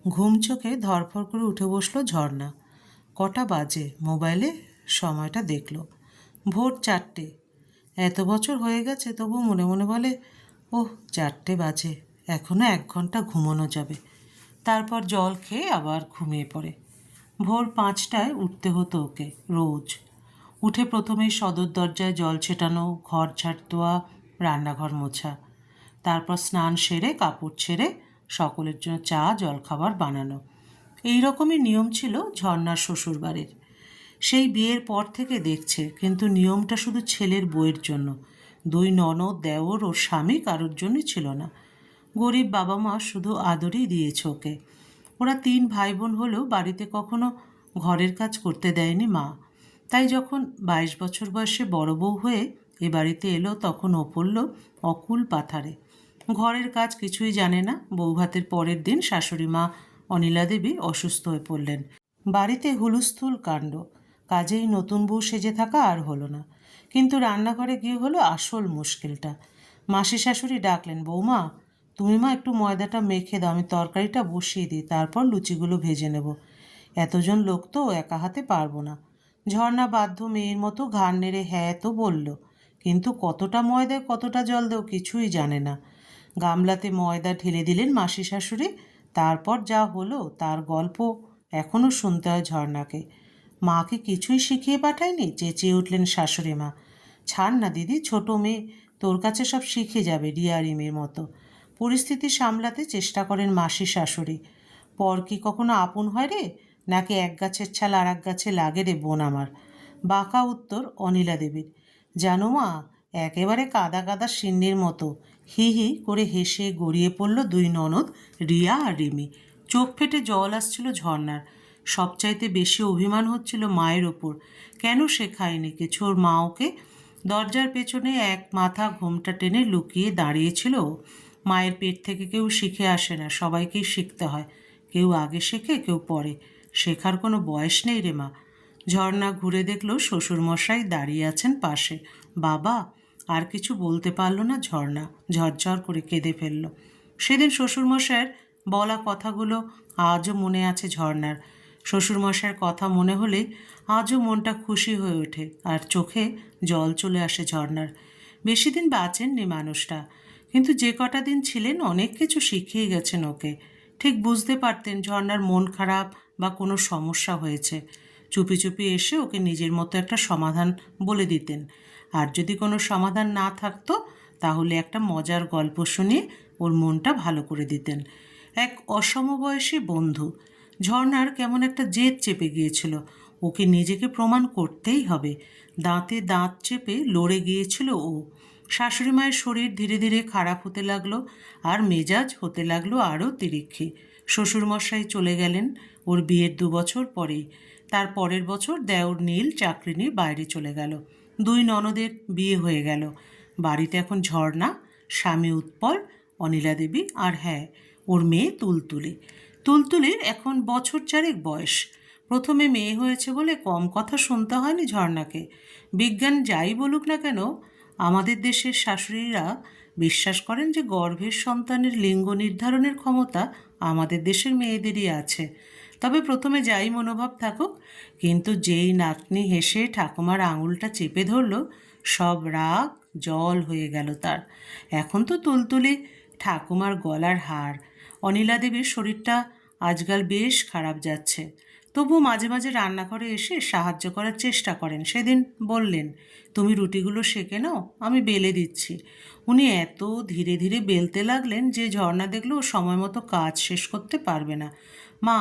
ঘুম চোখে ধরফর করে উঠে বসলো ঝর্ণা। কটা বাজে মোবাইলে সময়টা দেখলো, ভোর 4টে। এত বছর হয়ে গেছে তবু মনে মনে বলে, ওহ 4টে বাজে, এখনও 1 ঘন্টা ঘুমোনো যাবে। তারপর জল খেয়ে আবার ঘুমিয়ে পড়ে। ভোর 5টায় উঠতে হতো ওকে রোজ। উঠে প্রথমেই সদর দরজায় জল ছেটানো, ঘর ঝাড় দেওয়া, রান্নাঘর মোছা, তারপর স্নান সেরে কাপড় ছেড়ে সকলের জন্য চা জলখাবার বানানো। এই রকমই নিয়ম ছিল ঝর্ণার শ্বশুরবাড়ির। সেই বিয়ের পর থেকে দেখছে, কিন্তু নিয়মটা শুধু ছেলের বউয়ের জন্য। দুই ননদ, দেওর ও স্বামী কারোর জন্যই ছিল না। গরিব বাবা মা শুধু আদরই দিয়েছে ওকে। ওরা 3 ভাই বোন হলেও বাড়িতে কখনো ঘরের কাজ করতে দেয়নি মা। তাই যখন 22 বছর বয়সে বড় বউ হয়ে এ বাড়িতে এলো, তখন ও পড়ল অকুল পাথারে। ঘরের কাজ কিছুই জানে না। বৌভাতের পরের দিন শাশুড়ি মা অনিলা দেবী অসুস্থ হয়ে পড়লেন। বাড়িতে হুলস্থুল কাণ্ড। কাজেই নতুন বউ সেজে থাকা আর হলো না। কিন্তু রান্নাঘরে গিয়ে হলো আসল মুশকিলটা। মাসি শাশুড়ি ডাকলেন, বৌমা তুমি মা একটু ময়দাটা মেখে দাও, আমি তরকারিটা বসিয়ে দিই, তারপর লুচিগুলো ভেজে নেব। এতজন লোক তো একা হাতে পারবো না। ঝর্ণা বাধ্য মেয়ের মতো ঘাড় নেড়ে হ্যাঁ তো বলল, কিন্তু কতটা ময়দায় কতটা জল দেও কিছুই জানে না। গামলাতে ময়দা ঢেলে দিলেন মাসি শাশুড়ি। তারপর যা হলো তার গল্প এখনও শুনতে হয় ঝর্ণাকে। মাকে কিছুই শিখিয়ে পাঠায়নি, চেঁচিয়ে উঠলেন শাশুড়ি মা। ছাড় না দিদি, ছোট মেয়ে, তোর কাছে সব শিখে যাবে রিয়া রিমির মতো। পরিস্থিতি সামলাতে চেষ্টা করেন মাসি শাশুড়ি। পর কি কখনো আপন হয় রে, নাকি এক গাছের ছাল আর এক গাছে লাগে রে বোন আমার। বাঁকা উত্তর অনিলা দেবীর। জানো মা, একেবারে কাদা কাদা সিন্নির মতো। হি হি করে হেসে গড়িয়ে পড়ল দুই ননদ রিয়া আর রিমি। চোখ ফেটে জল আসছিল ঝর্ণার। সবচাইতে বেশি অভিমান হচ্ছিল মায়ের ওপর। কেন শেখায়নি কিছু ওর মা ওকে? দরজার পেছনে এক মাথা ঘোমটা টেনে লুকিয়ে দাঁড়িয়েছিল ও। মায়ের পেট থেকে কেউ শিখে আসে না, সবাইকেই শিখতে হয়। কেউ আগে শেখে, কেউ পরে। শেখার কোনো বয়স নেই রে মা। ঝর্ণা ঘুরে দেখল শ্বশুরমশাই দাঁড়িয়ে আছেন পাশে। বাবা! আর কিছু বলতে পারল না ঝর্ণা, ঝরঝর করে কেঁদে ফেলল। সেদিন শ্বশুরমশাইয়ের বলা কথাগুলো আজও মনে আছে ঝর্ণার। শ্বশুরমশাইয়ের কথা মনে হলেই আজও মনটা খুশি হয়ে ওঠে আর চোখে জল চলে আসে ঝর্ণার। বেশি দিন বাঁচেননি মানুষটা, কিন্তু যে কটা দিন ছিলেন অনেক কিছু শিখিয়ে গেছেন ওকে। ঠিক বুঝতে পারতেন ঝর্ণার মন খারাপ বা কোনো সমস্যা হয়েছে। চুপি চুপি এসে ওকে নিজের মতো একটা সমাধান বলে দিতেন। আর যদি কোনো সমাধান না থাকতো, তাহলে একটা মজার গল্প শুনিয়ে ওর মনটা ভালো করে দিতেন। এক অসমবয়সী বন্ধু। ঝর্ণার কেমন একটা জেদ চেপে গিয়েছিল। ওকে নিজেকে প্রমাণ করতেই হবে। দাঁতে দাঁত চেপে লড়ে গিয়েছিল ও। শাশুড়ি মায়ের শরীর ধীরে ধীরে খারাপ হতে লাগলো, আর মেজাজ হতে লাগলো আরও তিরিক্ষি। শ্বশুরমশাই চলে গেলেন ওর বিয়ের 2 বছর পরেই। তার পরের বছর দেওর নীল চাকরি নিয়ে বাইরে চলে গেল। দুই ননদের বিয়ে হয়ে গেল। বাড়িতে এখন ঝর্ণা, স্বামী উৎপল, অনিলা দেবী আর হ্যাঁ, ওর মেয়ে তুলতুলি। তুলতুলির এখন 4 বছর বয়স। প্রথমে মেয়ে হয়েছে বলে কম কথা শুনতে হয়নি ঝর্ণাকে। বিজ্ঞান যাই বলুক না কেন, আমাদের দেশের শাশুড়িরা বিশ্বাস করেন যে গর্ভের সন্তানের লিঙ্গ নির্ধারণের ক্ষমতা আমাদের দেশের মেয়েদেরই আছে। তবে প্রথমে যাই মনোভাব থাকুক, কিন্তু যেই নাতনি হেসে ঠাকুমার আঙুলটা চেপে ধরল, সব রাগ জল হয়ে গেল তার। এখন তো তুলতুলি ঠাকুমার গলার হার। অনিলা দেবীর শরীরটা আজকাল বেশ খারাপ যাচ্ছে। তবু মাঝে মাঝে রান্নাঘরে এসে সাহায্য করার চেষ্টা করেন। সেদিন বললেন, তুমি রুটিগুলো সেঁকে নাও, আমি বেলে দিচ্ছি। উনি এত ধীরে ধীরে বেলতে লাগলেন যে ঝর্ণা দেখলো ও সময় মতো কাজ শেষ করতে পারবে না। মা,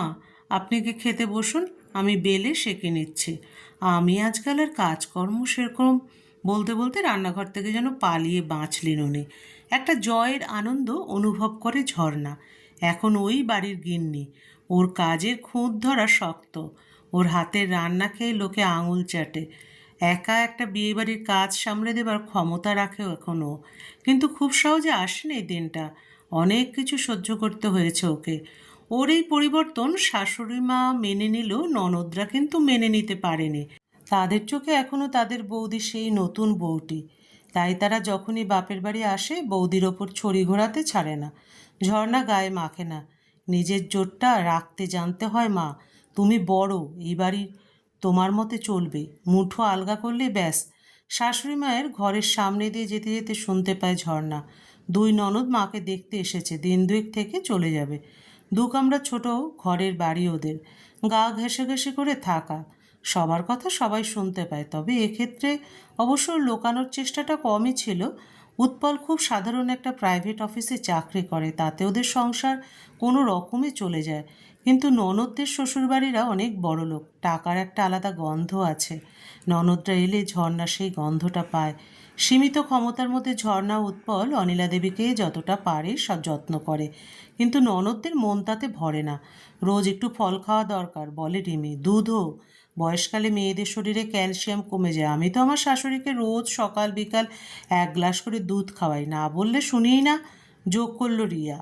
আপনি কি খেতে বসুন, আমি বেলে সেঁকে নিচ্ছি। আমি আজকাল আর কাজকর্ম সেরকম। বলতে বলতে রান্নাঘর থেকে যেন পালিয়ে বাঁচলেন উনি। একটা জয়ের আনন্দ অনুভব করে ঝর্ণা। এখন ওই বাড়ির গিন্নি। ওর কাজের খুঁত ধরা শক্ত। ওর হাতের রান্না খেয়ে লোকে আঙুল চাটে। একা একটা বিয়েবাড়ির কাজ সামলে দেবার ক্ষমতা রাখেও এখনও। কিন্তু খুব সহজে আসেনি এই দিনটা। অনেক কিছু সহ্য করতে হয়েছে ওকে। ওর এই পরিবর্তন শাশুড়ি মা মেনে নিলেও ননদরা কিন্তু মেনে নিতে পারেনি। তাদের চোখে এখনও তাদের বৌদি সেই নতুন বউটি। তাই তারা যখনই বাপের বাড়ি আসে বৌদির ওপর ছড়ি ঘোরাতে ছাড়ে না। ঝর্ণা গায়ে মাখে না। নিজের জোরটা রাখতে জানতে হয় মা। তুমি বড়, এই বাড়ির তোমার মতে চলবে, মুঠো আলগা করলে ব্যাস। শাশুড়ি মায়ের ঘরের সামনে দিয়ে যেতে যেতে শুনতে পায় ঝর্ণা, দুই ননদ মাকে দেখতে এসেছে, দিন দুয়েক থেকে চলে যাবে। দু কামরা ছোট ঘরের বাড়ি ওদের, গা ঘেঁষে ঘেঁষে করে থাকা। সবার কথা সবাই শুনতে পায়, তবে এক্ষেত্রে অবশ্য লুকানোর চেষ্টাটা কমই ছিল। উৎপল খুব সাধারণ একটা প্রাইভেট অফিসে চাকরি করে, তাতে ওদের সংসার কোনো রকমে চলে যায়। কিন্তু ননদদের শ্বশুরবাড়িরা অনেক বড়লোক, টাকার একটা আলাদা গন্ধ আছে। ননদরা এলে ঝর্ণা সেই গন্ধটা পায়। সীমিত ক্ষমতার মধ্যে ঝর্ণা উৎপল অনিলা দেবীকে যতটা পারে সব যত্ন করে, কিন্তু ননদদের মন তাতে ভরে না। রোজ একটু ফল খাওয়া দরকার বলে রিমি, দুধও। বয়সকালে মেয়েদের শরীরে ক্যালসিয়াম কমে যায়। আমি তো আমার শাশুড়িকে রোজ সকাল বিকাল 1 গ্লাস করে দুধ খাওয়াই, না বললে শুনিই না, যোগ করল রিয়া।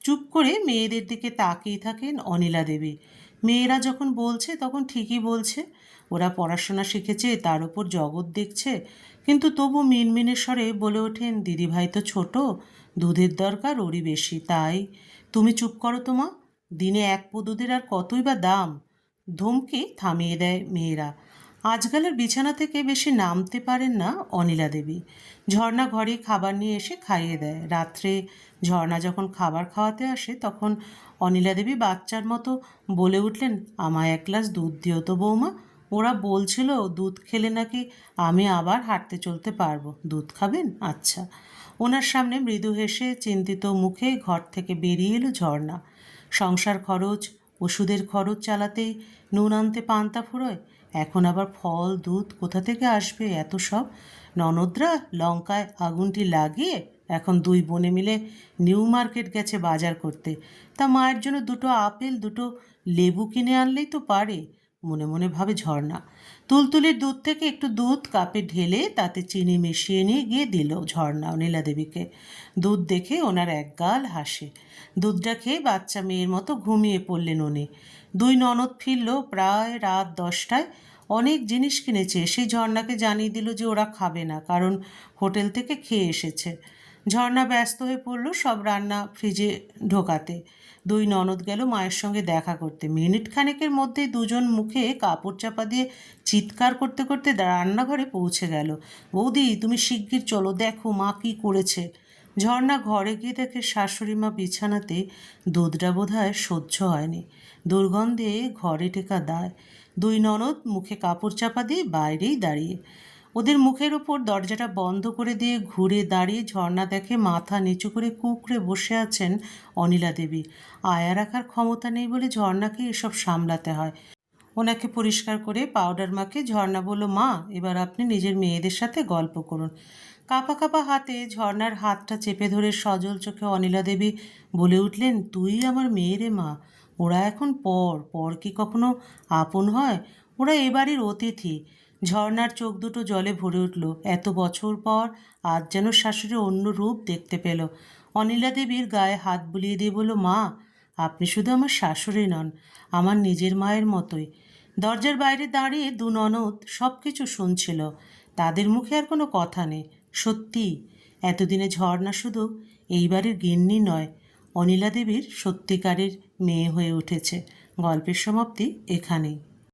চুপ করে মেয়েদের দিকে তাকিয়ে থাকেন অনিলা দেবী। মেয়েরা যখন বলছে তখন ঠিকই বলছে, ওরা পড়াশোনা শিখেছে, তার উপর জগৎ দেখছে। কিন্তু তবু মিনমিনের স্বরে বলে ওঠেন, দিদিভাই তো ছোট, দুধের দরকার ওরই বেশি, তাই। তুমি চুপ করো তো মা, দিনে 1 পো দুধের আর কতই বা দাম। ধমকে থামিয়ে দেয় মেয়েরা। আজকালের বিছানা থেকে বেশি নামতে পারেন না অনিলা দেবী। ঝর্ণা ঘরে খাবার নিয়ে এসে খাইয়ে দেয়। রাত্রে ঝর্ণা যখন খাবার খাওয়াতে আসে তখন অনিলা দেবী বাচ্চার মতো বলে উঠলেন, আমায় 1 গ্লাস দুধ দিও তো বৌমা। ওরা বলছিল দুধ খেলে নাকি আমি আবার হাঁটতে চলতে পারবো, দুধ খাবেন? আচ্ছা। ওনার সামনে মৃদু হেসে চিন্তিত মুখে ঘর থেকে বেরিয়ে এলো ঝর্ণা। সংসার খরচ, ওষুধের খরচ চালাতেই নুন আনতে পান্তা ফুরোয়, এখন আবার ফল দুধ কোথা থেকে আসবে এত সব? ননদরা লঙ্কায় আগুনটি লাগিয়ে এখন দুই বোনে মিলে নিউ মার্কেট গেছে বাজার করতে। তা মায়ের জন্য 2টো আপেল 2টো লেবু কিনে আনলেই তো পারে, মনে মনে ভাবে ঝর্ণা। তুলতুলির দুধ থেকে একটু দুধ কাপে ঢেলে তাতে চিনি মিশিয়ে নিয়ে গিয়ে দিল ঝর্ণা নীলা দেবীকে। দুধ দেখে ওনার একগাল হাসে। দুধটা খেয়ে বাচ্চা মেয়ের মতো ঘুমিয়ে পড়লেন উনি। দুই ননদ ফিরল প্রায় রাত 10টায়। অনেক জিনিস কিনেছে, সেই ঝর্ণাকে জানিয়ে দিল যে ওরা খাবে না, কারণ হোটেল থেকে খেয়ে এসেছে। ঝর্ণা ব্যস্ত হয়ে পড়ল সব রান্না ফ্রিজে ঢোকাতে। দুই ননদ গেল মায়ের সঙ্গে দেখা করতে। মিনিট খানেকের মধ্যেই দুজন মুখে কাপড় চাপা দিয়ে চিৎকার করতে করতে রান্নাঘরে পৌঁছে গেল। বৌদি, তুমি শিগগির চলো, দেখো মা কী করেছে। ঝর্ণা ঘরে গিয়ে দেখে শাশুড়ি মা বিছানাতে। দুধটা বোধহয় সহ্য হয়নি, দুর্গন্ধে ঘরে টেকা দায়। দুই ননদ মুখে কাপড় চাপা দিয়ে বাইরেই দাঁড়িয়ে। ওদের মুখের ওপর দরজাটা বন্ধ করে দিয়ে ঘুরে দাঁড়িয়ে ঝর্ণা দেখে মাথা নিচু করে কুঁকড়ে বসে আছেন অনিলা দেবী। আয়া রাখার ক্ষমতা নেই বলে ঝর্ণাকে এসব সামলাতে হয়। ওনাকে পরিষ্কার করে পাউডার মাখে ঝর্ণা বলল, মা এবার আপনি নিজের মেয়েদের সাথে গল্প করুন। কাঁপা কাঁপা হাতে ঝর্ণার হাতটা চেপে ধরে সজল চোখে অনিলা দেবী বলে উঠলেন, তুই আমার মেয়েরে মা। ওরা এখন পর পর কি কখনো আপন হয়? ওরা এ বাড়ির অতিথি। ঝর্ণার চোখ দুটো জলে ভরে উঠল। এত বছর পর আজ যেন শাশুড়ি অন্য রূপ দেখতে পেল। অনিলা দেবীর গায়ে হাত বুলিয়ে দিয়ে বলল, মা আপনি শুধু আমার শাশুড়ি নন, আমার নিজের মায়ের মতোই। দরজার বাইরে দাঁড়িয়ে দু ননদ সব কিছু শুনছিল। তাদের মুখে আর কোনো কথা নেই। সত্যি এতদিনে ঝর্ণা শুধু এই বাড়ির গিন্নি নয়, অনিলা দেবীর সত্যিকারের মেয়ে হয়ে উঠেছে। গল্পের সমাপ্তি এখানেই।